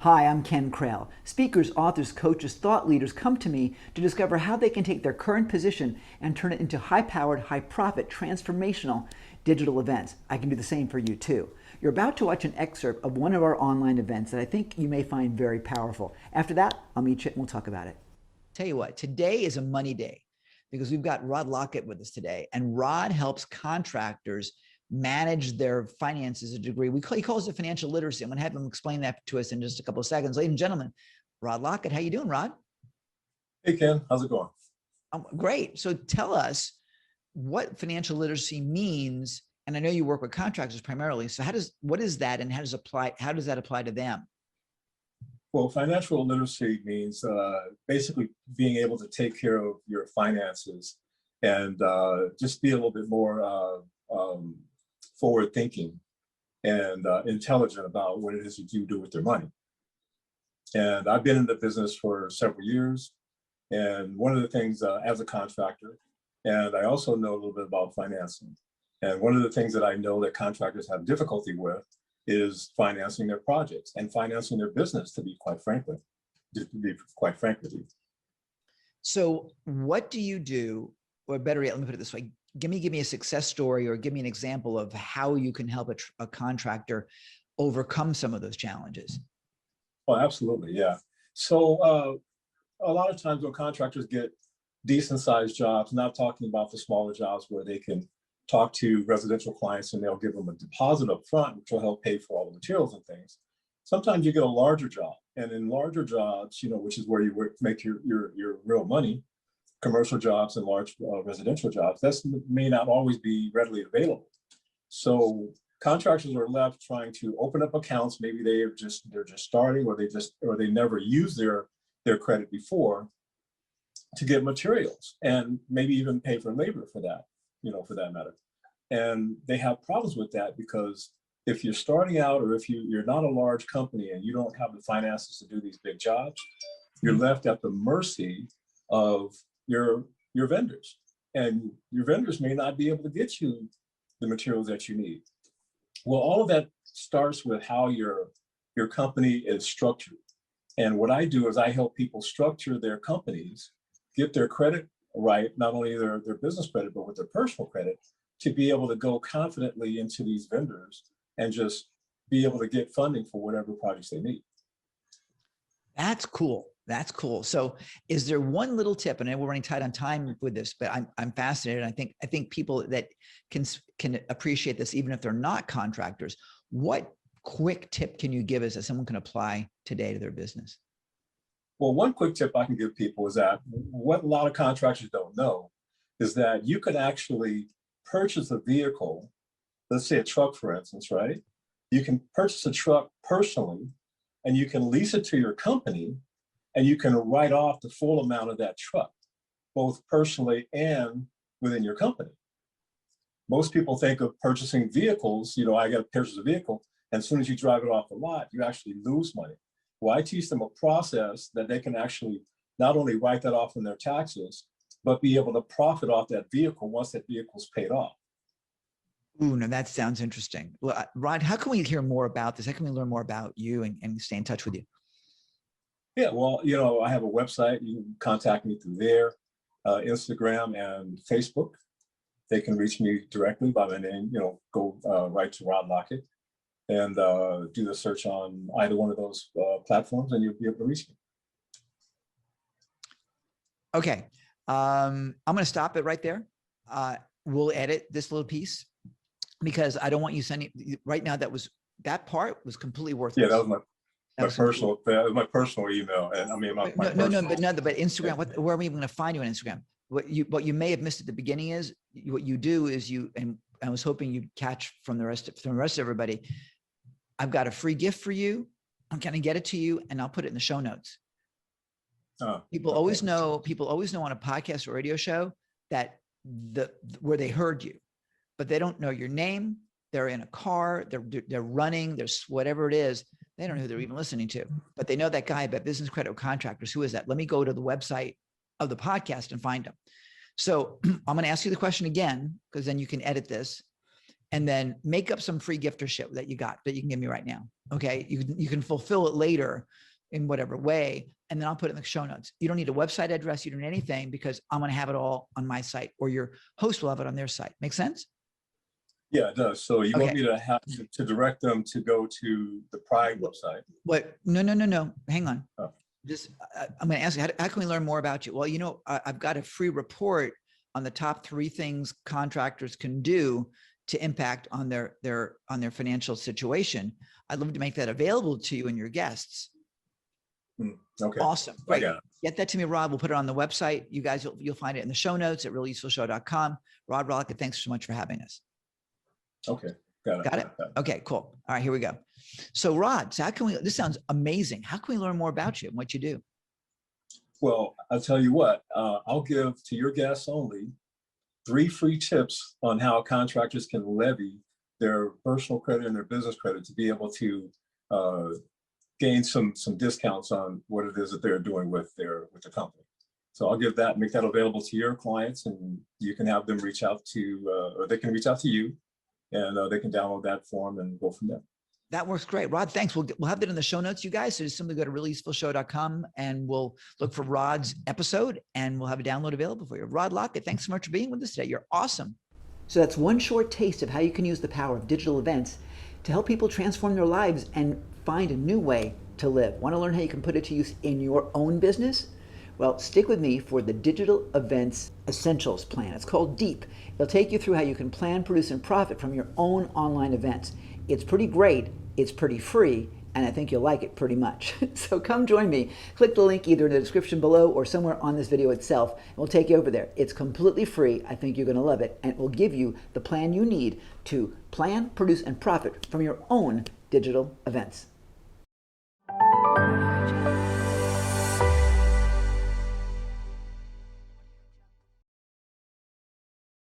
Hi, I'm Ken Krell. Speakers, authors, coaches, thought leaders come to me to discover how they can take their current position and turn it into high-powered, high-profit, transformational digital events. I can do the same for you too. You're about to watch an excerpt of one of our online events that I think you may find very powerful. After that, I'll meet you and we'll talk about it. Tell you what, today is a money day because we've got Rod Lockett with us today, and Rod helps contractors manage their finances to a degree. He calls it financial literacy. I'm going to have him explain that to us in just a couple of seconds. Ladies and gentlemen, Rod Lockett. How you doing, Rod? Hey, Ken. How's it going? Great. So tell us what financial literacy means. And I know you work with contractors primarily. So what is that, and how does that apply to them? Well, financial literacy means basically being able to take care of your finances and just be a little bit more forward thinking and intelligent about what it is that you do with your money. And I've been in the business for several years. And one of the things as a contractor, and I also know a little bit about financing. And one of the things that I know that contractors have difficulty with is financing their projects and financing their business, to be quite frank with you. So what do you do, or better yet, let me put it this way, give me a success story or give me an example of how you can help a contractor overcome some of those challenges. Oh, absolutely, yeah. So a lot of times when contractors get decent sized jobs, not talking about the smaller jobs where they can talk to residential clients and they'll give them a deposit up front, which will help pay for all the materials and things. Sometimes you get a larger job, and in larger jobs, which is where you make your real money, commercial jobs and large residential jobs, that may not always be readily available. So contractors are left trying to open up accounts. Maybe they're just starting, or they never used their credit before, to get materials and maybe even pay for labor for that, for that matter. And they have problems with that because if you're starting out, or if you're not a large company and you don't have the finances to do these big jobs, you're left at the mercy of your vendors, and your vendors may not be able to get you the materials that you need. Well, all of that starts with how your company is structured. And what I do is I help people structure their companies, get their credit right, not only their business credit, but with their personal credit, to be able to go confidently into these vendors and just be able to get funding for whatever projects they need. That's cool. That's cool. So is there one little tip, and we're running tight on time with this, but I'm fascinated. I think people that can appreciate this, even if they're not contractors, what quick tip can you give us that someone can apply today to their business? Well, one quick tip I can give people is that what a lot of contractors don't know is that you could actually purchase a vehicle, let's say a truck, for instance, right? You can purchase a truck personally, and you can lease it to your company, and you can write off the full amount of that truck, both personally and within your company. Most people think of purchasing vehicles, I got to purchase a vehicle, and as soon as you drive it off the lot, you actually lose money. Well, I teach them a process that they can actually not only write that off in their taxes, but be able to profit off that vehicle once that vehicle's paid off. Ooh, no, that sounds interesting. Well, Rod, how can we hear more about this? How can we learn more about you and stay in touch with you? Yeah, well, I have a website. You can contact me through there, Instagram and Facebook. They can reach me directly by my name, go right to Rod Lockett and do the search on either one of those platforms, and you'll be able to reach me. Okay. I'm going to stop it right there. We'll edit this little piece because I don't want you sending right now. That part was completely worthless. Yeah, that was my personal email. And I mean, but Instagram, where are we even going to find you on Instagram? What you may have missed at the beginning is what you do is and I was hoping you'd catch from the rest of everybody. I've got a free gift for you. I'm going to get it to you, and I'll put it in the show notes. People always know on a podcast or radio show that where they heard you, but they don't know your name. They're in a car, they're running, there's whatever it is. They don't know who they're even listening to, but they know that guy about business credit with contractors. Who is that? Let me go to the website of the podcast and find him. So I'm going to ask you the question again, because then you can edit this. and then make up some free giftership that you got that you can give me right now. Okay. You can fulfill it later in whatever way. And then I'll put it in the show notes. You don't need a website address. You don't need anything, because I'm going to have it all on my site, or your host will have it on their site. Make sense? Yeah, it does. So you Okay. want me to have to direct them to go to the Pride website? What? No. Hang on. Oh. Just, I'm going to ask you, how can we learn more about you? Well, you know, I've got a free report on the top 3 things contractors can do to impact on their financial situation. I'd love to make that available to you and your guests. Okay. Awesome. Great. Get that to me, Rod. We'll put it on the website. You guys, you'll find it in the show notes at reallyusefulshow.com. Rod Lockett, thanks so much for having us. Okay. Got it. Okay, cool. All right, here we go. So Rod, so this sounds amazing. How can we learn more about you and what you do? Well, I'll tell you what, I'll give to your guests only 3 free tips on how contractors can levy their personal credit and their business credit to be able to gain some discounts on what it is that they're doing with the company. So I'll give that, make that available to your clients, and you can have them reach out to, or they can reach out to you, and they can download that form and go from there. That works great. Rod, thanks. We'll have that in the show notes, you guys. So just simply go to reallyusefulshow.com and we'll look for Rod's episode and we'll have a download available for you. Rod Lockett, thanks so much for being with us today. You're awesome. So that's one short taste of how you can use the power of digital events to help people transform their lives and find a new way to live. Want to learn how you can put it to use in your own business? Well, stick with me for the Digital Events Essentials Plan. It's called DEEP. It'll take you through how you can plan, produce, and profit from your own online events. It's pretty great, it's pretty free, and I think you'll like it pretty much. So come join me. Click the link either in the description below or somewhere on this video itself, and we'll take you over there. It's completely free. I think you're going to love it, and it will give you the plan you need to plan, produce, and profit from your own digital events.